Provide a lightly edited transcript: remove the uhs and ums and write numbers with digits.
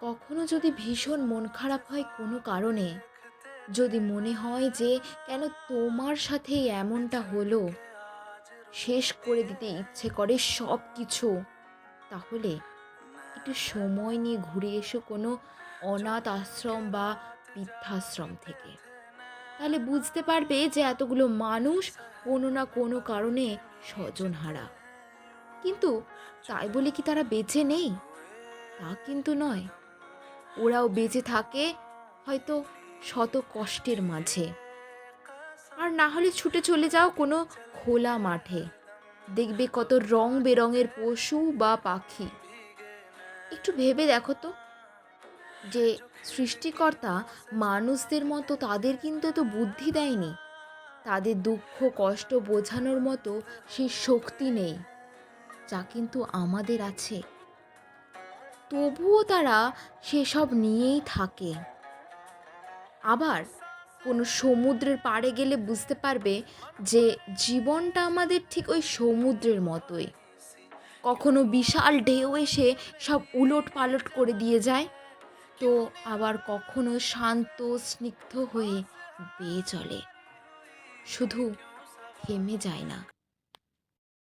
কখনো যদি ভীষণ মন খারাপ হয় কোনো কারণে, যদি মনে হয় যে কেন তোমার সাথেই এমনটা হলো, শেষ করে দিতে ইচ্ছে করে সব কিছু, তাহলে একটু সময় নিয়ে ঘুরে এসো কোনো অনাথ আশ্রম বা বৃদ্ধাশ্রম থেকে। তাহলে বুঝতে পারবে যে এতগুলো মানুষ কোনো না কোনো কারণে স্বজনহারা। কিন্তু তাই বলে কি তারা বেঁচে নেই? তা কিন্তু নয়। ওরাও বেঁচে থাকে হয়তো শত কষ্টের মাঝে। আর না হলে ছুটে চলে যাও কোনো খোলা মাঠে। দেখবে কত রং বেরঙের পশু বা পাখি। একটু ভেবে দেখো তো, যে সৃষ্টিকর্তা মানুষদের মতো তাদের কিন্তু এত বুদ্ধি দেয়নি। তাদের দুঃখ কষ্ট বোঝানোর মতো সেই শক্তি নেই, যা কিন্তু আমাদের আছে। তবুও তারা সেসব নিয়েই থাকে। আবার কোনো সমুদ্রের পাড়ে গেলে বুঝতে পারবে যে জীবনটা আমাদের ঠিক ওই সমুদ্রের মতোই। কখনো বিশাল ঢেউ এসে সব উলটপালট করে দিয়ে যায়, তো আবার কখনো শান্ত স্নিগ্ধ হয়ে বেয়ে চলে, শুধু থেমে যায় না।